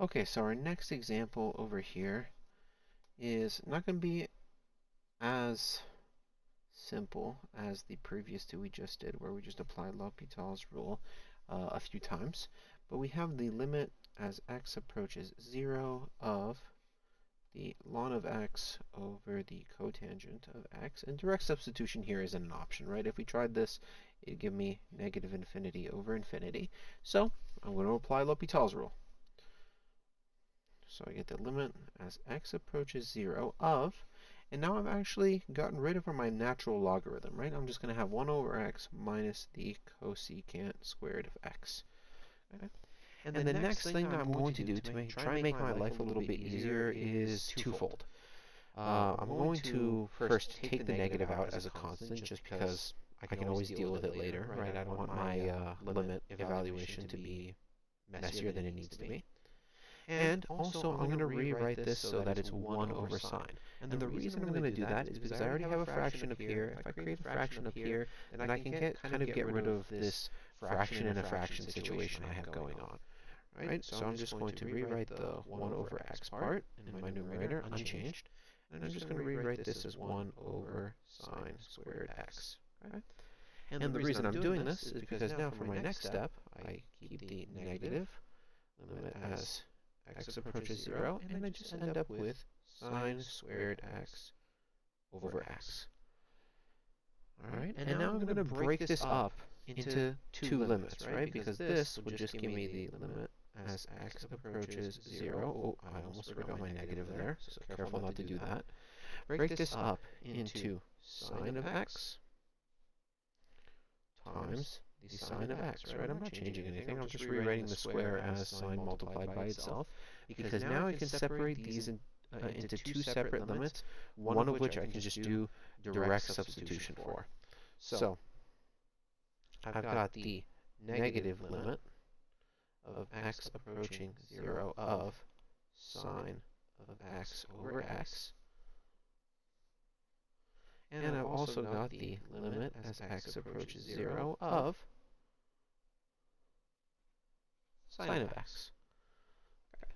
Okay, so our next example over here is not going to be as simple as the previous two we just did, where we just applied L'Hopital's rule a few times. But we have the limit as x approaches 0 of the ln of x over the cotangent of x. And direct substitution here isn't an option, right? If we tried this, it'd give me negative infinity over infinity. So I'm going to apply L'Hopital's rule. So I get the limit as x approaches 0 of, and now I've actually gotten rid of my natural logarithm, right? I'm just going to have 1 over x minus the cosecant squared of x. Okay? And then the next thing I'm going to do to try and make my life a little bit easier is twofold. I'm going to first take the negative out as a constant just because I can always deal with it later, right? I don't want my limit evaluation to be messier than it needs to be. And also, I'm going to rewrite this so that it's 1 over sine. And the reason I'm going to do that is because I already have a fraction up here. If I create a fraction up here, then I can kind of get rid of this fraction in a fraction situation I have going on. Right? So I'm just going to rewrite the 1 over x part in my numerator unchanged. And I'm just going to rewrite this as 1 over sine squared x. Okay? And the reason I'm doing this is because now for my next step, I keep the negative limit as x approaches 0, and I just end up with sine squared x over x. Alright, and now I'm going to break this up into two limits, right? Because this would just give me the limit as x approaches 0. Oh, I almost forgot my negative there, so careful not to do that. Break this up into sine of x times the sine of x, right? I'm not changing anything. I'm just rewriting the square as sine multiplied by itself, because now I can separate these into two separate limits, one of which I can just do direct substitution for. So I've got the negative limit of x approaching 0 of sine of x over x. And I've also got the limit as x approaches 0 of sine of x. Okay.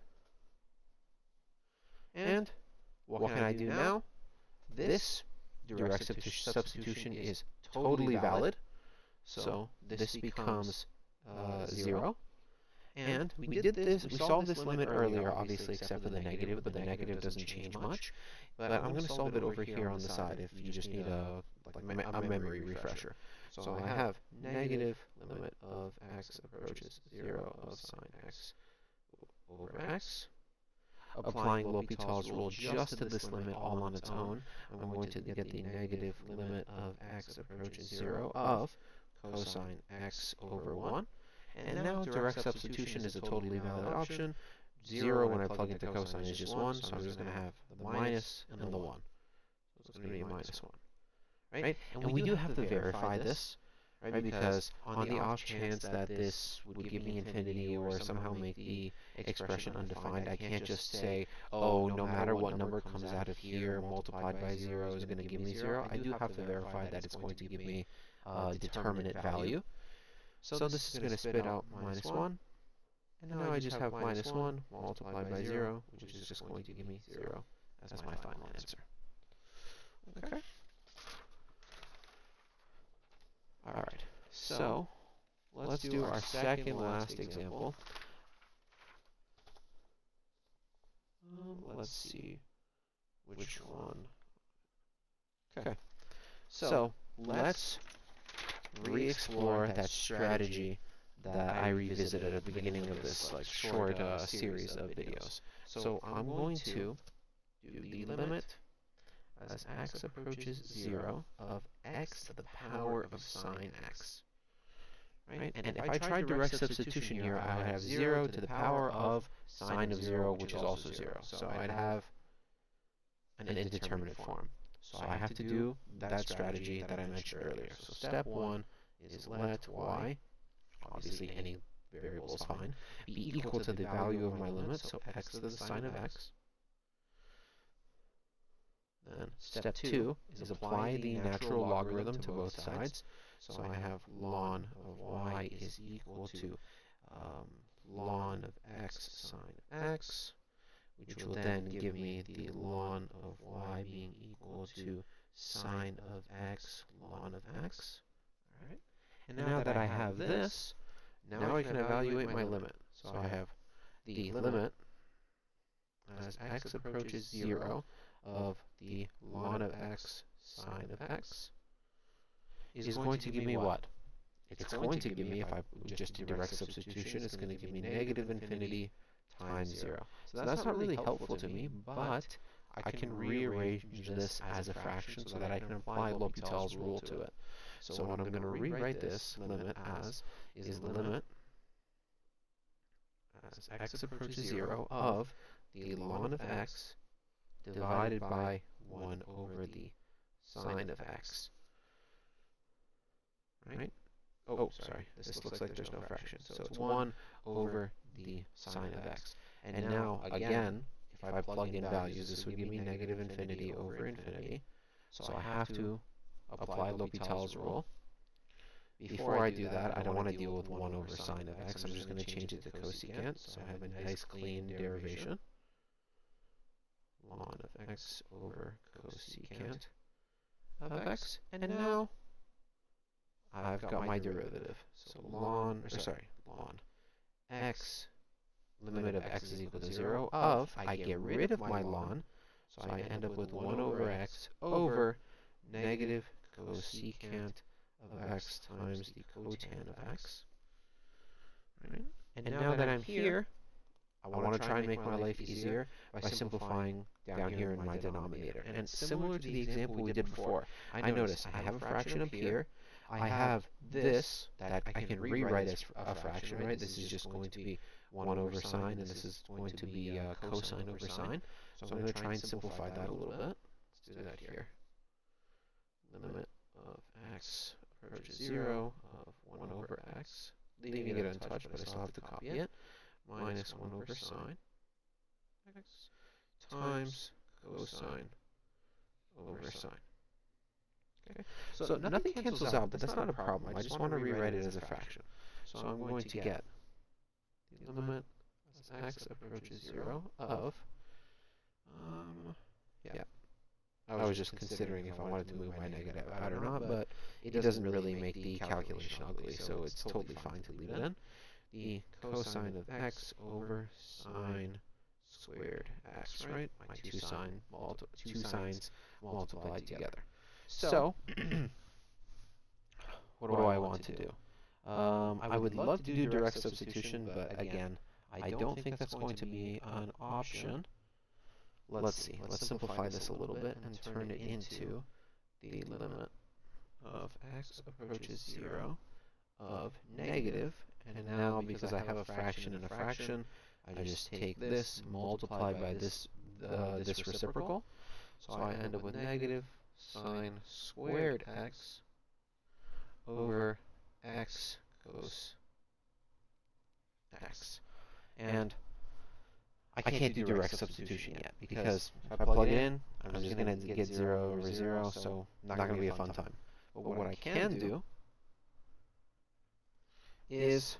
And what can I do now? This direct substitution is totally valid. So this becomes 0. And we did this, we solved this limit earlier, obviously, except for the negative, but the negative doesn't change much. But I'm going to solve it over here on the side if you just need a memory refresher. So I have negative limit of x approaches 0 of sine x over x. Applying L'Hopital's rule just to this limit all on its own, I'm going to get the negative limit of x approaches 0 of cosine x over 1. And now direct substitution is a totally valid option. 0 when I plug into cosine is just 1, so I'm just going to have the minus and the 1. So it's going to be a minus 1. Right? And we do have to verify this, right? Because on the off chance that this would give me infinity or somehow make the expression undefined, I can't just say, oh, no matter what number comes out of here multiplied by 0 is going to give me 0. I do have to verify that it's going to give me a determinate value. So this is going to spit out minus 1. And now I just have minus 1 multiplied by 0, which is just going to give me 0 as my final answer. Okay. Alright, so let's do our second last example. Let's see which one. Okay, so let's re-explore that strategy that I revisited at the beginning of this short series of videos. So I'm going to do the limit as x approaches 0 of x to the power of sine x. Right? And if I tried direct substitution here, I would have 0 to the power of sine of 0, which is also 0. So I'd have an indeterminate form. So I have to do that strategy that I mentioned earlier. So step 1 is let y, obviously any variable is fine, be equal to the value of my limit, so x to the sine of x. Then step 2 is apply the natural logarithm to both sides. So I have ln of y is equal to ln of x sine x, which will then give me the ln of y being equal to sine of x ln of x. All right. And now that I have this, now I can evaluate my limit. So I have the limit as x approaches 0 of the ln of x sine of x is going to give me what? It's going to give me, if I just do direct substitution, it's going to give me negative infinity times 0. So that's not really helpful to me, but I can rearrange this as a fraction so that I can apply L'Hopital's rule to it. So what I'm going to rewrite this limit as is the limit as x approaches 0 of the ln of x divided by 1 over the sine of x. Right? Oh, sorry, this looks like there's no fraction. So it's 1 over the sine of x. And now, again, if I plug in values, this would give me negative infinity over infinity. So I have to apply L'Hopital's rule. Before I do that, I don't want to deal with 1 over sine of x. I'm just going to change it to cosecant. So I have a nice clean derivation. Ln of x over cosecant of x. And now I've got my derivative. So ln x, limit of x is equal to 0 of, I get rid of my ln, so I end up with 1 over x over negative cosecant of x times the cotan of x. Right? And now that I'm here, I want to try and make my life easier by simplifying down here in my denominator. And it's similar to the example we did before. I notice I have a fraction up here. I have this that I can rewrite as a fraction, right? This is just going to be 1 over sine, and this is going to be cosine over sine. So I'm going to try and simplify that a little bit. Let's do that here. Limit of x approaches 0 of 1 over x, leaving it untouched, but I still have to copy it, minus 1 over sine x times cosine over sine. Okay. So nothing cancels out, but that's not a problem. I just want to rewrite it as a fraction. So I'm going to get the limit as x approaches 0 of, I was just considering if I wanted to move my negative out or not, but it doesn't really make the calculation ugly, so it's totally fine to leave it in. The cosine of x over sine squared x, right? My two sines multiplied together. So, what do I want to do? I would love to do direct substitution, but again, I don't think that's going to be an option. Let's see. Let's simplify this a little bit and turn it into the limit of x approaches 0 of negative. And now, because I have a fraction and a fraction, I just take this, multiply by this reciprocal. So I end up with negative sine squared x over x cos x. And I can't do direct substitution yet, because if I plug it in, I'm just going to get 0 over 0, so not going to be a fun time. But what I can do is,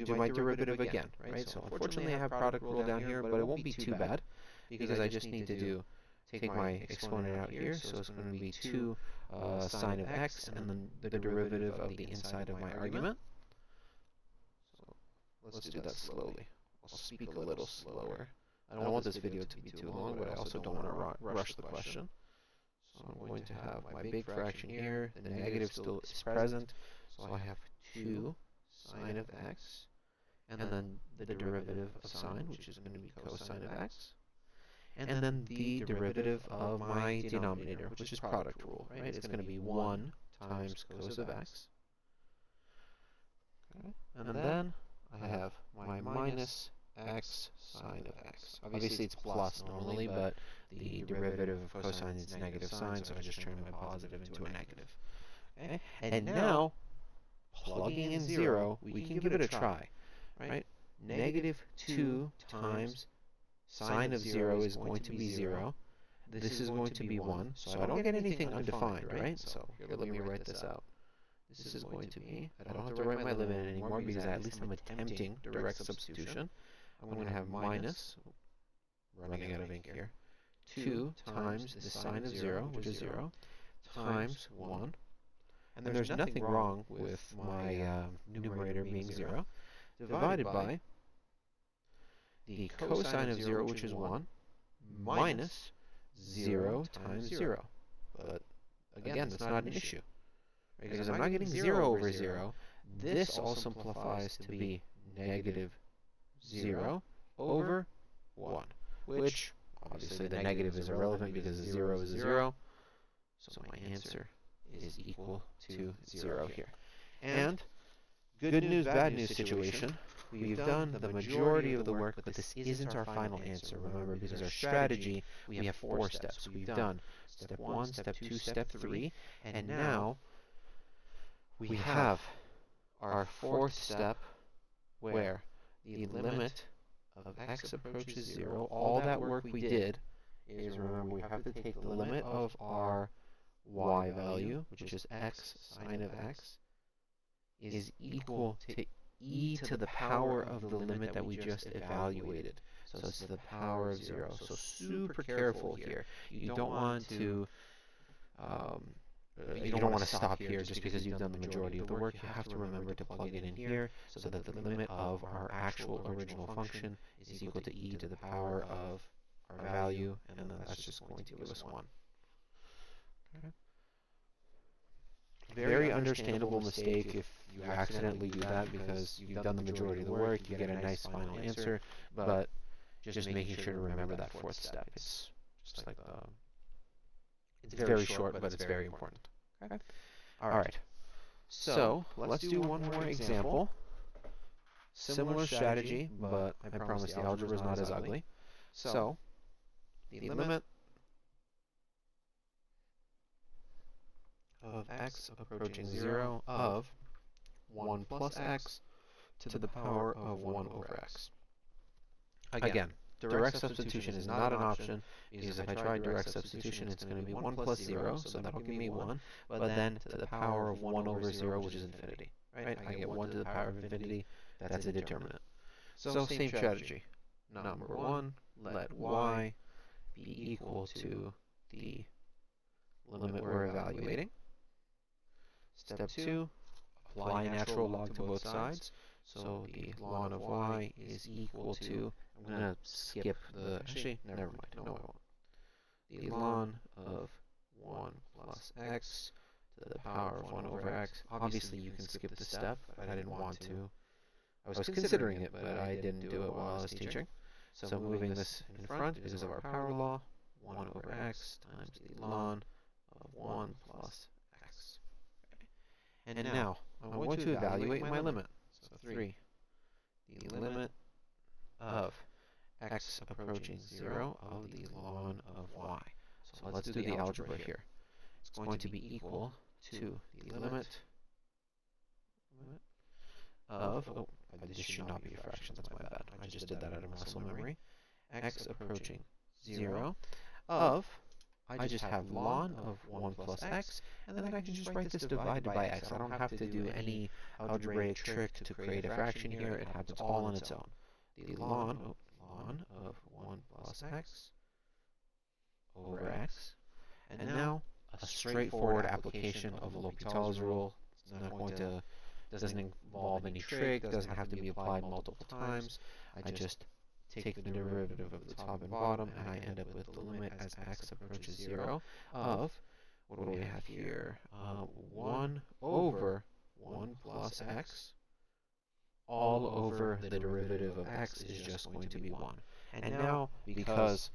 do my derivative again, right? So unfortunately I have product rule down here, but it won't be too bad, because I just need to take my exponent out here, so it's going to be 2 sine of x, and then the derivative of the inside of my argument. So let's do that slowly. I'll speak a little slower. I don't want this video to be too long, but I also don't want to rush the question. So I'm going to have my big fraction here, the negative still is present, so I have 2 sine of x, and then the derivative of sine, which is going to be cosine of x, and then the derivative of my denominator, which is product rule, right? It's going to be 1 times cos of x. Okay. And then I have my minus x sine of x. Obviously it's plus normally, but the derivative of cosine is negative sine, so I just turn my positive into a negative. Okay? And now, plugging in 0, we can give it a try, right? Negative 2 times sine of 0 is going to be 0. This is going to be 1, so I don't get anything undefined, right? So here, let me write this out. this is going to be, I don't have to write my limit anymore because at least I'm attempting direct substitution. I'm going to have minus, running out of ink here, 2 times the sine of 0, which is 0, times 1. And there's nothing wrong with my numerator being 0, divided by the cosine of 0, which is 1, minus 0 times 0. But again, that's not an issue, because I'm not getting 0 over 0. This all simplifies to be negative 0 over 1, which obviously the negative is irrelevant because the 0 is a 0. So my answer is equal to 0 here. And good news, bad news situation. We've done the majority of the work, but this isn't our final answer. Remember, because our strategy, we have 4 steps. We've done step 1, step 2, step 3, and now we have our 4th step where the limit of x approaches 0. All that work we did is, remember, we have to take the limit of our y value, which is x sine of x, is equal to e to the power of the limit that we just evaluated. So it's to the power of 0. So super careful here. You don't want to stop here just because you've done the majority of the work. You have to remember to plug it in here so that the limit of our actual original function is equal to e to the power of our value, and then that's just going to give us 1. Okay. Very understandable mistake if you accidentally do that, because you've done the majority of the work, you get a nice final answer, but just making sure to remember that 4th step. It's just like it's very short, but it's very important. Okay? Alright, so let's do one more example. Similar strategy, but I promise the algebra is not as ugly. So, the limit of x approaching 0 of 1 plus x to the power of 1 over x. Again, direct substitution is not an option, because if I try direct substitution, it's going to be 1 plus 0, so that'll give me 1, but then to the power of 1 over 0, which is infinity. Right? I get 1 to the power of infinity, that's a determinant. So same strategy. Number 1, let y be equal to the limit we're evaluating. Step 2, apply natural log to both sides. So the ln of y is equal to, I'm going to skip the, actually, never mind, no I won't. The ln of 1 plus x to the power of 1 over x. Obviously you can skip the step, but I didn't want to. I was considering it, but I didn't do it while I was teaching. So moving this in front because of our power law, 1 over x times the ln of 1 plus x. And now, I'm going to evaluate my limit. So 3. The limit of x approaching 0 of the ln of y. So let's do the algebra here. It's going to be equal to the limit of, this should not be a fraction, that's my bad. I just did that out of muscle memory. X approaching 0 of, I just have ln of 1 plus x, and then I can just write this divided by x. I don't have to do any algebraic trick to create a fraction here. It happens all on its own. The ln of 1 plus x over x. And now, a straightforward application of L'Hopital's rule. It's not going to, doesn't involve any trick, doesn't have to be applied multiple times. I just take the derivative of the top and bottom, and I end up with the limit as x approaches 0 of, what do we have here, 1 over 1 plus x, all over the derivative of x is just going to be 1. And now, because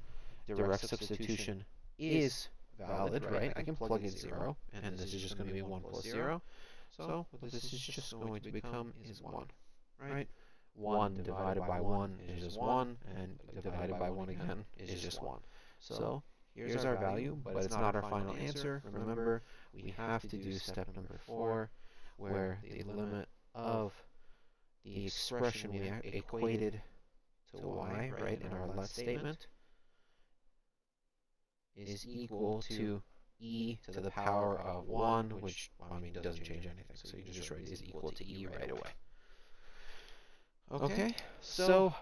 direct substitution is valid, right, I can plug in 0, and this is just going to be 1 plus 0. So what this is just going to become is 1, right? 1 divided by 1 is just 1, and divided by 1 again is just 1. So here's our value, but it's not our final answer. Remember, we have to do step number 4, where the limit of the expression we equated to y, right, in our let statement, is equal to e to the power of 1, which, I mean, doesn't change anything. So you can just write is equal to e right away. Okay, so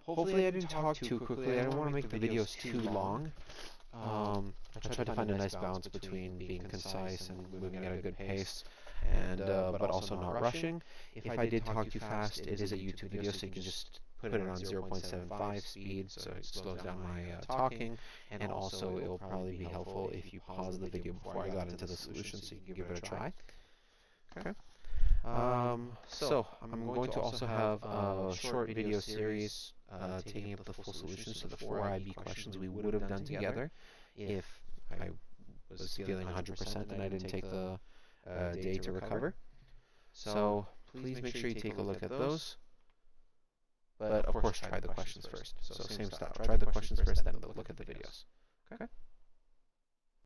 hopefully I didn't talk too quickly. I don't want to make the videos too long. I tried to find a nice balance between being concise and moving at a good pace, and but also not rushing. If I did talk too fast, it is a YouTube video, so you can just put it on 0.75 speed, so it slows down my talking, and also it will probably be helpful if you pause the video before I got into the solution so you can give it a try. Okay. So I'm going to also have a short video series taking up the full solution, so the 4 IB questions we would have done together if I was feeling 100% and I didn't take the day to recover. So please make sure you take a look at those. But of course, try the questions first. So same style. Try the questions first, then look at the videos. Okay?